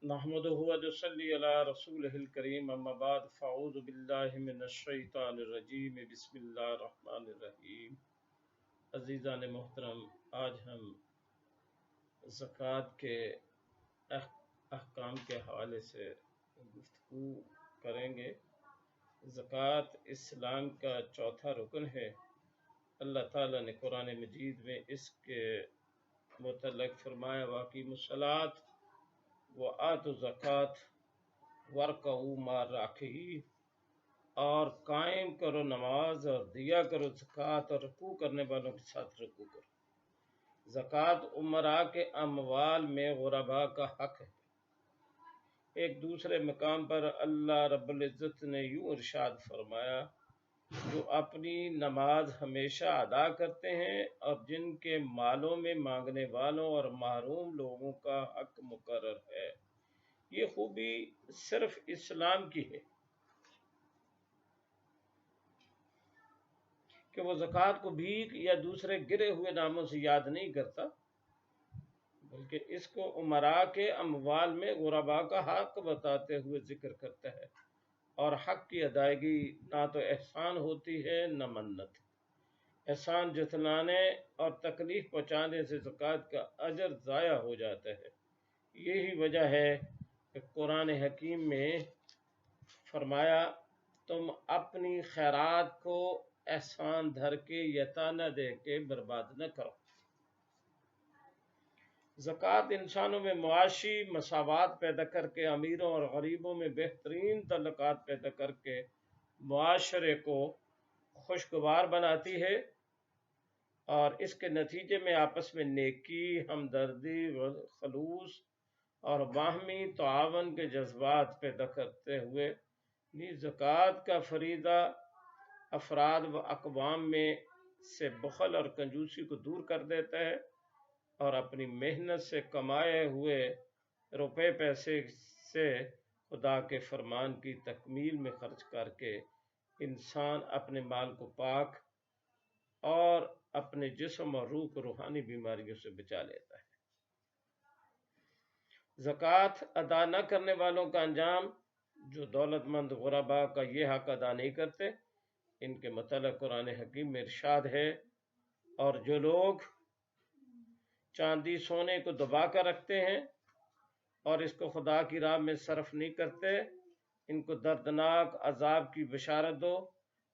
نحمدہ و نصلی علی رسولہ الکریم اما بعد فاعوذ باللہ من الشیطان الرجیم بسم اللہ الرحمن الرحیم۔ عزیزان محترم، آج ہم زکوٰۃ کے احکام کے حوالے سے گفتگو کریں گے۔ زکوٰۃ اسلام کا چوتھا رکن ہے۔ اللہ تعالیٰ نے قرآن مجید میں اس کے متعلق فرمایا وَأَقِیمُوا الصَّلَاۃَ وَآتُوا الزَّکَاۃَ وَارْکَعُوا مَعَ الرَّاکِعِینَ، اور قائم کرو نماز اور دیا کرو زکوٰۃ اور رکوع کرنے والوں کے ساتھ رکوع کرو۔ زکوٰۃ امراء کے اموال میں غرباء کا حق ہے۔ ایک دوسرے مقام پر اللہ رب العزت نے یوں ارشاد فرمایا، جو اپنی نماز ہمیشہ ادا کرتے ہیں اور جن کے مالوں میں مانگنے والوں اور محروم لوگوں کا حق مقرر ہے۔ یہ خوبی صرف اسلام کی ہے کہ وہ زکوٰۃ کو بھیک یا دوسرے گرے ہوئے ناموں سے یاد نہیں کرتا، بلکہ اس کو امراء کے اموال میں غرباء کا حق بتاتے ہوئے ذکر کرتا ہے۔ اور حق کی ادائیگی نہ تو احسان ہوتی ہے نہ منت۔ احسان جتلانے اور تکلیف پہنچانے سے زکوٰۃ کا اجر ضائع ہو جاتا ہے۔ یہی وجہ ہے کہ قرآن حکیم میں فرمایا، تم اپنی خیرات کو احسان دھر کے یا تانا دے کے برباد نہ کرو۔ زکوٰۃ انسانوں میں معاشی مساوات پیدا کر کے، امیروں اور غریبوں میں بہترین تعلقات پیدا کر کے معاشرے کو خوشگوار بناتی ہے، اور اس کے نتیجے میں آپس میں نیکی، ہمدردی، خلوص اور باہمی تعاون کے جذبات پیدا کرتے ہوئے زکوٰۃ کا فریضہ افراد و اقوام میں سے بخل اور کنجوسی کو دور کر دیتا ہے، اور اپنی محنت سے کمائے ہوئے روپے پیسے سے خدا کے فرمان کی تکمیل میں خرچ کر کے انسان اپنے مال کو پاک اور اپنے جسم اور روح کو روحانی بیماریوں سے بچا لیتا ہے۔ زکوٰۃ ادا نہ کرنے والوں کا انجام، جو دولت مند غرباء کا یہ حق ادا نہیں کرتے، ان کے متعلق قرآن حکیم میں ارشاد ہے، اور جو لوگ چاندی سونے کو دبا کر رکھتے ہیں اور اس کو خدا کی راہ میں صرف نہیں کرتے، ان کو دردناک عذاب کی بشارت دو،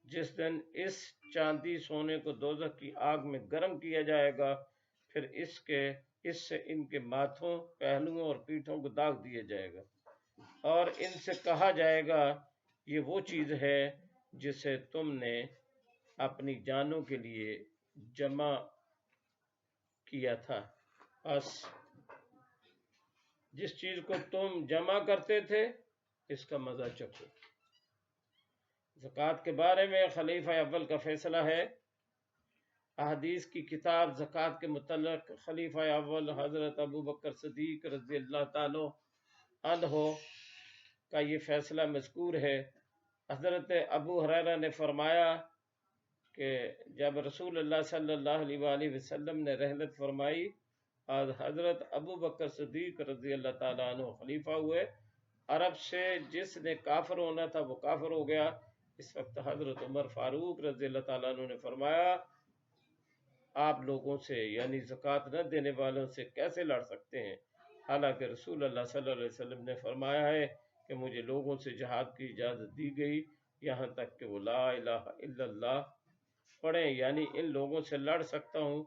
جس دن اس چاندی سونے کو دوزخ کی آگ میں گرم کیا جائے گا، پھر اس سے ان کے ماتھوں، پہلوؤں اور پیٹھوں کو داغ دیا جائے گا، اور ان سے کہا جائے گا، یہ وہ چیز ہے جسے تم نے اپنی جانوں کے لیے جمع کیا تھا، بس جس چیز کو تم جمع کرتے تھے اس کا مزہ چکھو۔ زکوٰۃ کے بارے میں خلیفہ اول کا فیصلہ ہے۔ احادیث کی کتاب زکوٰۃ کے متعلق خلیفہ اول حضرت ابوبکر صدیق رضی اللہ تعالی عنہ کا یہ فیصلہ مذکور ہے۔ حضرت ابو ہریرہ نے فرمایا کہ جب رسول اللہ صلی اللہ علیہ وآلہ وسلم نے رحلت فرمائی، آج حضرت ابو بکر صدیق رضی اللہ تعالیٰ عنہ خلیفہ ہوئے۔ عرب سے جس نے کافر ہونا تھا وہ کافر ہو گیا۔ اس وقت حضرت عمر فاروق رضی اللہ تعالیٰ عنہ نے فرمایا، آپ لوگوں سے یعنی زکوٰۃ نہ دینے والوں سے کیسے لڑ سکتے ہیں، حالانکہ رسول اللہ صلی اللہ علیہ وسلم نے فرمایا ہے کہ مجھے لوگوں سے جہاد کی اجازت دی گئی یہاں تک کہ وہ لا الہ الا اللہ پڑھیں، یعنی ان لوگوں سے لڑ سکتا ہوں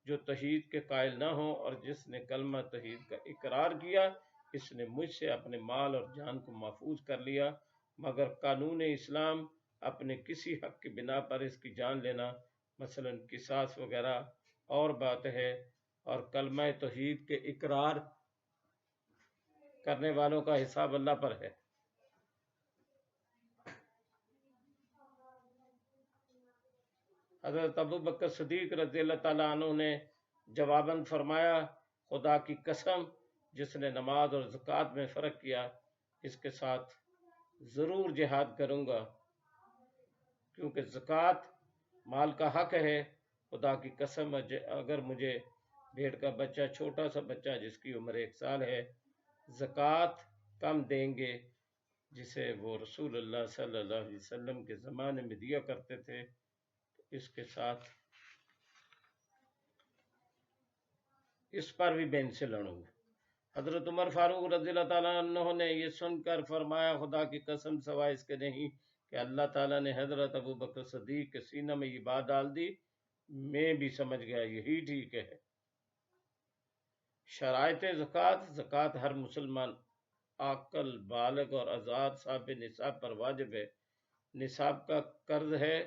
جو توحید کے قائل نہ ہوں، اور جس نے کلمہ توحید کا اقرار کیا اس نے مجھ سے اپنے مال اور جان کو محفوظ کر لیا، مگر قانون اسلام اپنے کسی حق کی بنا پر اس کی جان لینا، مثلا قصاص وغیرہ اور بات ہے، اور کلمہ توحید کے اقرار کرنے والوں کا حساب اللہ پر ہے۔ حضرت ابو بکر صدیق رضی اللہ تعالیٰ عنہ نے جواباً فرمایا، خدا کی قسم جس نے نماز اور زکوٰۃ میں فرق کیا، اس کے ساتھ ضرور جہاد کروں گا، کیونکہ زکوٰۃ مال کا حق ہے۔ خدا کی قسم اگر مجھے بھیڑ کا بچہ، چھوٹا سا بچہ جس کی عمر 1 سال ہے، زکوٰۃ کم دیں گے جسے وہ رسول اللہ صلی اللہ علیہ وسلم کے زمانے میں دیا کرتے تھے، اس کے ساتھ اس پر بھی میں ان سے لڑوں گا۔ حضرت عمر فاروق رضی اللہ تعالیٰ عنہ نے یہ سن کر فرمایا، خدا کی قسم سوائے اس کے نہیں کہ اللہ تعالیٰ نے حضرت ابو بکر صدیق کے سینہ میں یہ بات ڈال دی، میں بھی سمجھ گیا یہی ٹھیک ہے۔ شرائط زکوٰۃ: زکوٰۃ ہر مسلمان عاقل، بالغ اور آزاد صاحب نصاب پر واجب ہے۔ نصاب کا قرض ہے،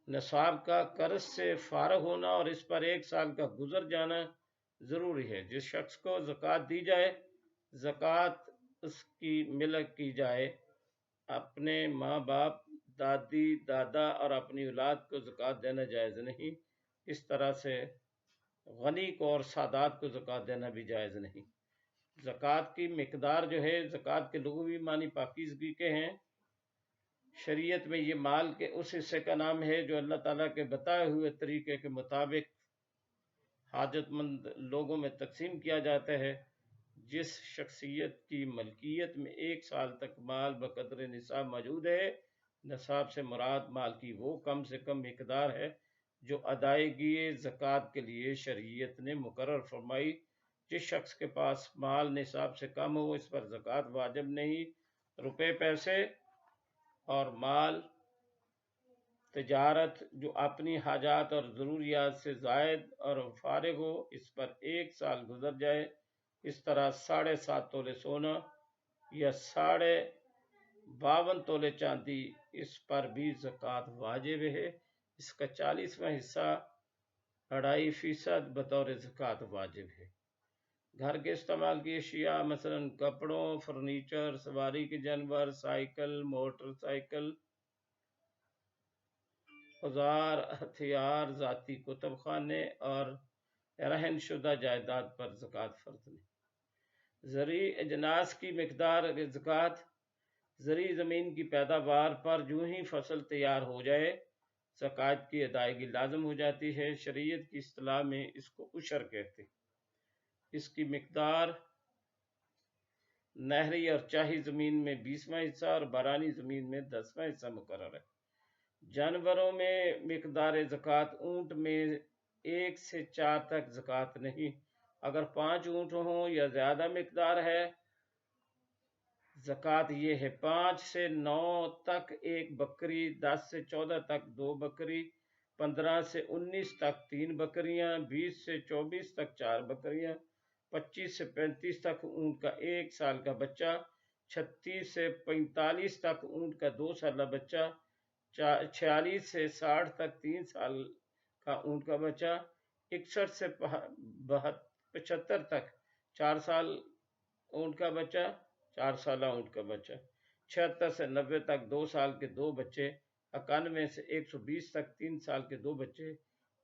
نصاب کا قرض سے فارغ ہونا اور اس پر 1 سال کا گزر جانا ضروری ہے۔ جس شخص کو زکوٰۃ دی جائے، زکوٰۃ اس کی ملک کی جائے، اپنے ماں باپ، دادی دادا اور اپنی اولاد کو زکوٰۃ دینا جائز نہیں۔ اس طرح سے غنی کو اور سادات کو زکوٰۃ دینا بھی جائز نہیں۔ زکوٰۃ کی مقدار جو ہے، زکوٰۃ کے لغوی معنی پاکیزگی کے ہیں۔ شریعت میں یہ مال کے اس حصے کا نام ہے جو اللہ تعالیٰ کے بتائے ہوئے طریقے کے مطابق حاجت مند لوگوں میں تقسیم کیا جاتا ہے۔ جس شخصیت کی ملکیت میں 1 سال تک مال بقدر نصاب موجود ہے، نصاب سے مراد مال کی وہ کم سے کم مقدار ہے جو ادائیگی زکوٰۃ کے لیے شریعت نے مقرر فرمائی۔ جس شخص کے پاس مال نصاب سے کم ہو، اس پر زکوٰۃ واجب نہیں۔ روپے، پیسے اور مال تجارت جو اپنی حاجات اور ضروریات سے زائد اور فارغ ہو، اس پر 1 سال گزر جائے۔ اس طرح 7.5 تولے سونا یا 52.5 تولے چاندی، اس پر بھی زکوٰۃ واجب ہے۔ اس کا 40واں حصہ 2.5% بطور زکوٰۃ واجب ہے۔ گھر کے استعمال کی اشیاء مثلا کپڑوں، فرنیچر، سواری کے جانور، سائیکل، موٹر سائیکل، اوزار، ہتھیار، ذاتی کتب خانے اور رہن شدہ جائیداد پر زکوٰۃ فرض نہیں۔ زرعی اجناس کی مقدار: زکوٰۃ زرعی زمین کی پیداوار پر جو ہی فصل تیار ہو جائے، زکوٰۃ کی ادائیگی لازم ہو جاتی ہے۔ شریعت کی اصطلاح میں اس کو عشر کہتے ہیں۔ اس کی مقدار نہری اور چاہی زمین میں 20واں حصہ اور بارانی زمین میں 10واں حصہ مقرر ہے۔ جانوروں میں مقدار زکوٰۃ: اونٹ میں 1 سے 4 تک زکوٰۃ نہیں۔ اگر 5 اونٹ ہوں یا زیادہ مقدار ہے، زکوٰۃ یہ ہے: 5 سے 9 تک 1 بکری، 10 سے 14 تک 2 بکری، 15 سے 19 تک 3 بکریاں، 20 سے 24 تک 4 بکریاں، 25 سے 35 تک اونٹ کا 1 سال کا بچہ، 36 سے 45 تک اونٹ کا 2 سالہ بچہ، 46 سے 60 تک 3 سال کا اونٹ کا بچہ، 61 سے 75 تک 4 سال اونٹ کا بچہ، 4 سالہ اونٹ کا بچہ، 76 سے 90 تک 2 سال کے 2 بچے، 91 سے 120 تک 3 سال کے 2 بچے،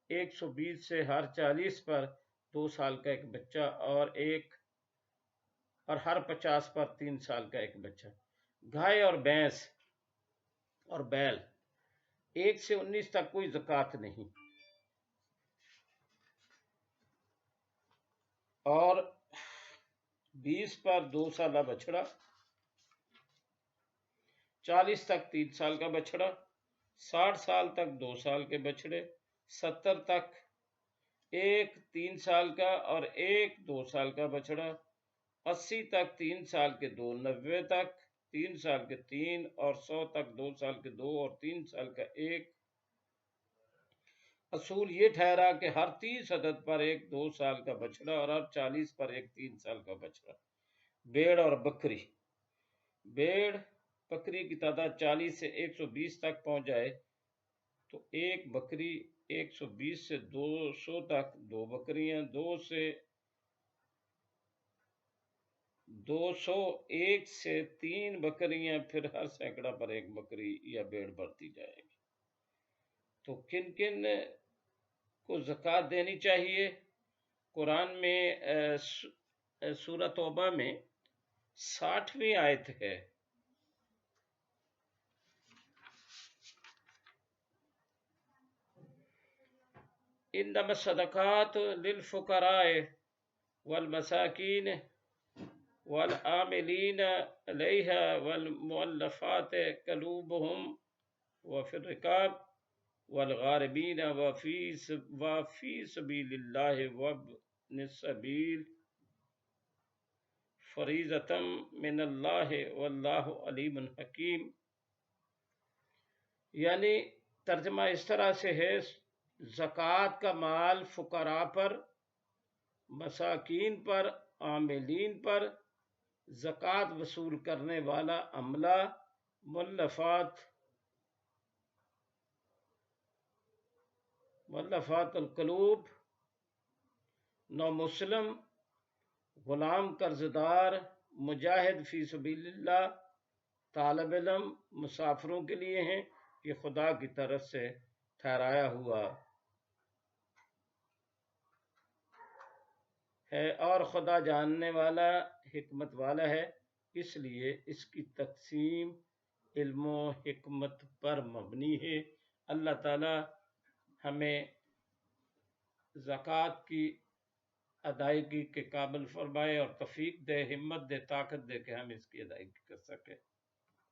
120 سے ہر 40 پر 2 سال کا 1 بچہ اور ہر 50 پر 3 سال کا 1 بچہ۔ گائے اور بھینس اور بیل 1 سے 19 تک کوئی زکوٰۃ نہیں، اور 20 پر 2 سالہ بچڑا، 40 تک 3 سال کا بچڑا، 60 سال تک 2 سال کے بچڑے، 70 تک 1 3 سال کا اور 1 2 سال کا بچڑا، 80 تک 3 سال کے 2، 90 تک 3 سال کے 3 اور 100 تک 2 سال کے 2 اور 3 سال کا 1۔ اصول یہ ٹھہرا کہ ہر 30 عدد پر 1 2 سال کا بچڑا اور ہر 40 پر 1 3 سال کا بچڑا۔ بھیڑ اور بکری: بھیڑ بکری کی تعداد 40 سے 120 تک پہنچ جائے تو 1 بکری، 120 سے 200 تک 2 بکریاں، 2 سے 200 1 سے 3 بکریاں، پھر ہر سینکڑا پر 1 بکری یا بھیڑ بڑھتی جائے گی۔ تو کن کن کو زکوٰۃ دینی چاہیے؟ قرآن میں سورہ توبہ میں 60ویں آیت ہے، انما الصدقات للفقراء والمساکین والعاملین علیہا والمؤلفات قلوبہم وفی الرقاب والغاربین وفی سبیل اللہ وابن السبیل فریضۃ من اللہ واللہ علیم حکیم۔ یعنی ترجمہ اس طرح سے ہے، زکوٰۃ کا مال فقراء پر، مساکین پر، عاملین پر، زکوٰۃ وصول کرنے والا عملہ، مؤلفات القلوب، نو مسلم، غلام قرضدار، مجاہد فی سبیل اللہ، طالب علم، مسافروں کے لیے ہیں، یہ خدا کی طرف سے ٹھہرایا ہوا ہے، اور خدا جاننے والا، حکمت والا ہے، اس لیے اس کی تقسیم علم و حکمت پر مبنی ہے۔ اللہ تعالی ہمیں زکوٰۃ کی ادائیگی کے قابل فرمائے اور توفیق دے، ہمت دے، طاقت دے کہ ہم اس کی ادائیگی کر سکیں۔